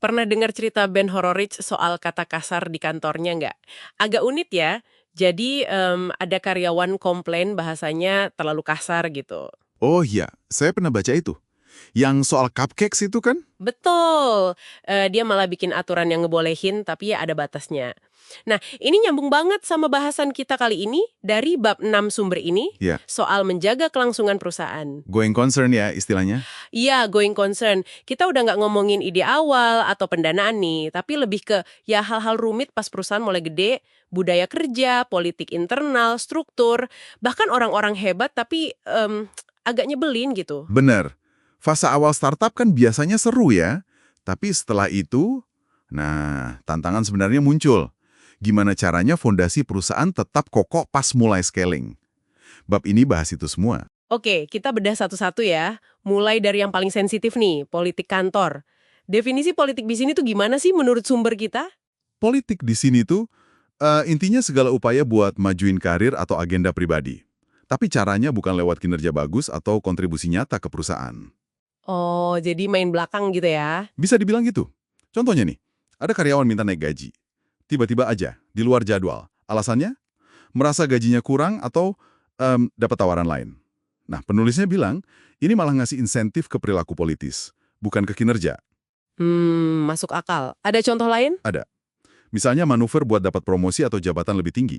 Pernah dengar cerita Ben Horowitz soal kata kasar di kantornya nggak? Agak unik ya. Jadi ada karyawan komplain bahasanya terlalu kasar gitu. Oh iya, saya pernah baca itu. Yang soal cupcakes itu kan? Betul, dia malah bikin aturan yang ngebolehin tapi ya ada batasnya. Nah, ini nyambung banget sama bahasan kita kali ini dari bab 6 sumber ini Ya, soal menjaga kelangsungan perusahaan. going concern ya istilahnya. Iya, going concern. Kita udah nggak ngomongin ide awal atau pendanaan nih, tapi lebih ke ya hal-hal rumit pas perusahaan mulai gede, budaya kerja, politik internal, struktur, bahkan orang-orang hebat tapi agak nyebelin gitu. Bener. Fase awal startup kan biasanya seru ya. Tapi setelah itu, nah tantangan sebenarnya muncul. Gimana caranya fondasi perusahaan tetap kokoh pas mulai scaling? Bab ini bahas itu semua. Oke, kita bedah satu-satu ya. Mulai dari yang paling sensitif nih, politik kantor. Definisi politik di sini tuh gimana sih menurut sumber kita? Politik di sini tuh intinya segala upaya buat majuin karir atau agenda pribadi. Tapi caranya bukan lewat kinerja bagus atau kontribusi nyata ke perusahaan. Oh, jadi main belakang gitu ya. Bisa dibilang gitu. Contohnya nih, ada karyawan minta naik gaji. Tiba-tiba aja, di luar jadwal. Alasannya? Merasa gajinya kurang atau dapat tawaran lain. Nah, penulisnya bilang, ini malah ngasih insentif ke perilaku politis, bukan ke kinerja. Masuk akal. Ada contoh lain? Ada. Misalnya manuver buat dapat promosi atau jabatan lebih tinggi.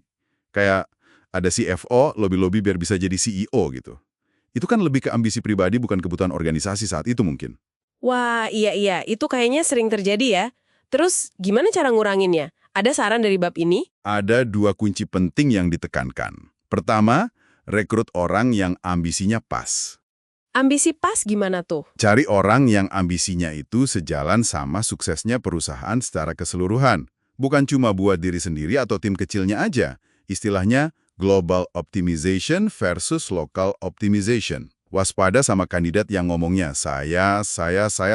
Kayak ada CFO, lobby-lobby biar bisa jadi CEO gitu. Itu kan lebih ke ambisi pribadi bukan kebutuhan organisasi saat itu mungkin. Wah, iya, itu kayaknya sering terjadi ya. Terus gimana cara nguranginnya? Ada saran dari bab ini? Ada dua kunci penting yang ditekankan. Pertama, rekrut orang yang ambisinya pas. Ambisi pas gimana tuh? Cari orang yang ambisinya itu sejalan sama suksesnya perusahaan secara keseluruhan. Bukan cuma buat diri sendiri atau tim kecilnya aja. Istilahnya global optimization versus local optimization. Waspada sama kandidat yang ngomongnya saya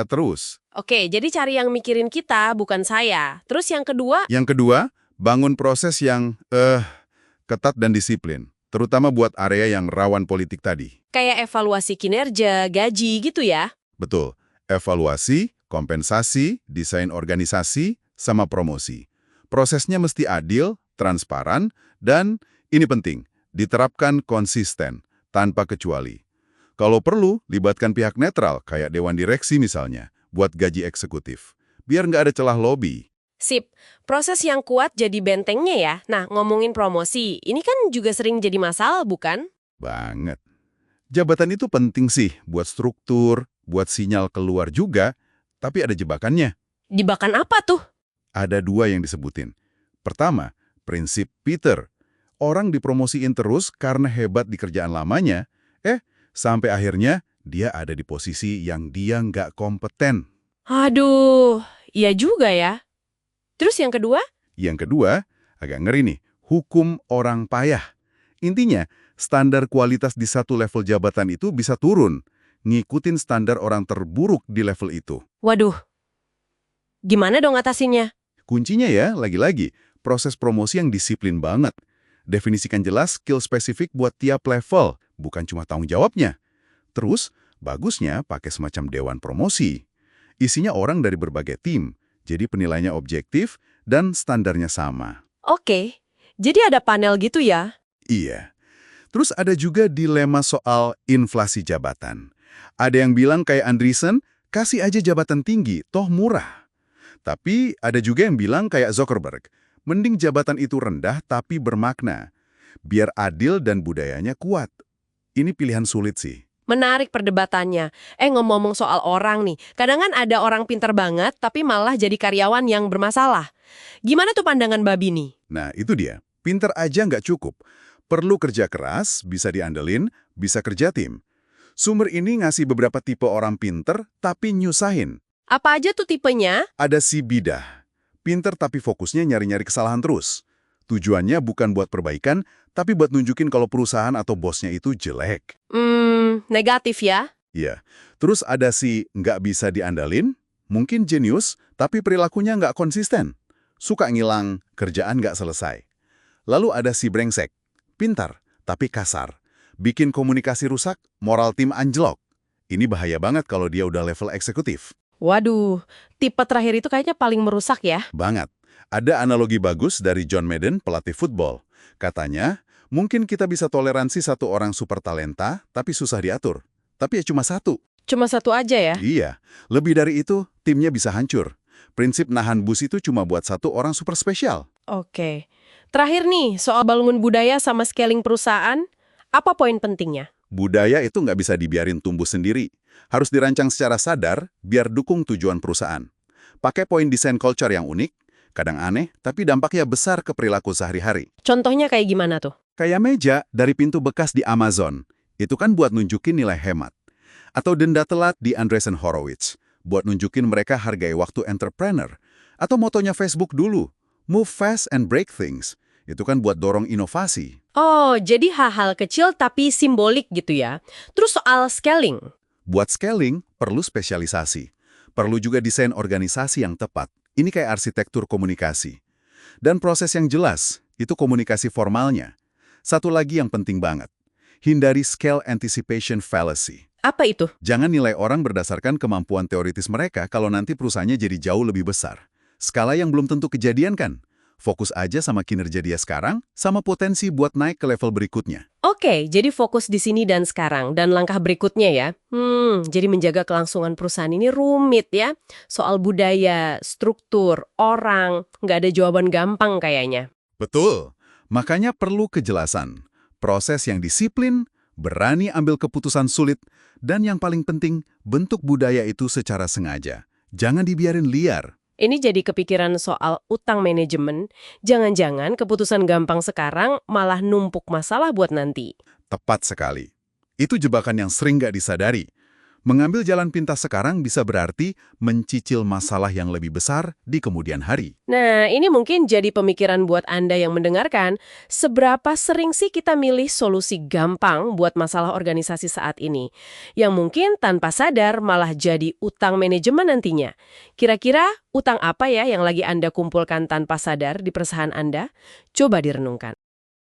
terus. Oke, jadi cari yang mikirin kita, bukan saya. Terus yang kedua, Yang kedua, bangun proses yang ketat dan disiplin. Terutama buat area yang rawan politik tadi. kayak evaluasi kinerja, gaji gitu ya. Betul, evaluasi, kompensasi, desain organisasi, sama promosi. Prosesnya mesti adil, transparan, dan ini penting, diterapkan konsisten, tanpa kecuali. Kalau perlu, libatkan pihak netral, kayak Dewan Direksi misalnya, buat gaji eksekutif. Biar nggak ada celah lobby. Sip, proses yang kuat jadi bentengnya ya. Nah, ngomongin promosi, ini kan juga sering jadi masalah, bukan? Banget. Jabatan itu penting sih, buat struktur, buat sinyal keluar juga, tapi ada jebakannya. Jebakan apa tuh? Ada dua yang disebutin. Pertama, prinsip Peter. Orang dipromosiin terus karena hebat di kerjaan lamanya, sampai akhirnya dia ada di posisi yang dia nggak kompeten. Aduh, iya juga ya. Terus yang kedua? Yang kedua, agak ngeri nih, hukum orang payah. Intinya, standar kualitas di satu level jabatan itu bisa turun, ngikutin standar orang terburuk di level itu. Waduh, gimana dong atasinnya? Kuncinya ya, lagi-lagi, proses promosi yang disiplin banget. Definisikan jelas skill spesifik buat tiap level, bukan cuma tanggung jawabnya. Terus, bagusnya pakai semacam dewan promosi. Isinya orang dari berbagai tim, jadi penilainya objektif dan standarnya sama. Oke, jadi ada panel gitu ya? Iya. Terus ada juga dilema soal inflasi jabatan. Ada yang bilang kayak Andreessen, kasih aja jabatan tinggi, toh murah. Tapi ada juga yang bilang kayak Zuckerberg, mending jabatan itu rendah tapi bermakna. Biar adil dan budayanya kuat. Ini pilihan sulit sih. Menarik perdebatannya. Ngomong-ngomong soal orang nih, kadang kan ada orang pinter banget tapi malah jadi karyawan yang bermasalah. Gimana tuh pandangan Babi nih? Nah, itu dia. Pinter aja nggak cukup. Perlu kerja keras, bisa diandelin, bisa kerja tim. Sumber ini ngasih beberapa tipe orang pinter, tapi nyusahin. Apa aja tuh tipenya? Ada si bidah. Pinter tapi fokusnya nyari-nyari kesalahan terus. Tujuannya bukan buat perbaikan, tapi buat nunjukin kalau perusahaan atau bosnya itu jelek. Negatif ya? Iya. Terus ada si nggak bisa diandalin, mungkin jenius, tapi perilakunya nggak konsisten. Suka ngilang, kerjaan nggak selesai. Lalu ada si brengsek. Pintar, tapi kasar. Bikin komunikasi rusak, moral tim anjlok. Ini bahaya banget kalau dia udah level eksekutif. Waduh, tipe terakhir itu kayaknya paling merusak ya. Banget. Ada analogi bagus dari John Madden, pelatih football. Katanya, mungkin kita bisa toleransi satu orang super talenta, tapi susah diatur. Tapi ya cuma satu. Cuma satu aja ya? Iya, lebih dari itu, timnya bisa hancur. Prinsip nahan bus itu cuma buat satu orang super spesial. Oke. Terakhir nih, soal bangun budaya sama scaling perusahaan, apa poin pentingnya? Budaya itu nggak bisa dibiarin tumbuh sendiri. Harus dirancang secara sadar biar dukung tujuan perusahaan. Pakai poin desain culture yang unik, kadang aneh, tapi dampaknya besar ke perilaku sehari-hari. Contohnya kayak gimana tuh? Kayak meja dari pintu bekas di Amazon. Itu kan buat nunjukin nilai hemat. Atau denda telat di Andreessen Horowitz. Buat nunjukin mereka hargai waktu entrepreneur. Atau motonya Facebook dulu. Move fast and break things. Itu kan buat dorong inovasi. Oh, jadi hal-hal kecil tapi simbolik gitu ya. Terus soal scaling. Buat scaling, perlu spesialisasi. Perlu juga desain organisasi yang tepat. Ini kayak arsitektur komunikasi. Dan proses yang jelas, itu komunikasi formalnya. Satu lagi yang penting banget. Hindari scale anticipation fallacy. Apa itu? Jangan nilai orang berdasarkan kemampuan teoritis mereka kalau nanti perusahaannya jadi jauh lebih besar. Skala yang belum tentu kejadian kan? Fokus aja sama kinerja dia sekarang, sama potensi buat naik ke level berikutnya. Oke, jadi fokus di sini dan sekarang, dan langkah berikutnya ya. Jadi menjaga kelangsungan perusahaan ini rumit ya. Soal budaya, struktur, orang, nggak ada jawaban gampang kayaknya. Betul. Makanya perlu kejelasan. Proses yang disiplin, berani ambil keputusan sulit, dan yang paling penting, bentuk budaya itu secara sengaja. Jangan dibiarin liar. Ini jadi kepikiran soal utang manajemen. Jangan-jangan keputusan gampang sekarang malah numpuk masalah buat nanti. Tepat sekali. Itu jebakan yang sering nggak disadari. Mengambil jalan pintas sekarang bisa berarti mencicil masalah yang lebih besar di kemudian hari. Nah, ini mungkin jadi pemikiran buat Anda yang mendengarkan. Seberapa sering sih kita milih solusi gampang buat masalah organisasi saat ini? Yang mungkin tanpa sadar malah jadi utang manajemen nantinya. Kira-kira utang apa ya yang lagi Anda kumpulkan tanpa sadar di perusahaan Anda? Coba direnungkan.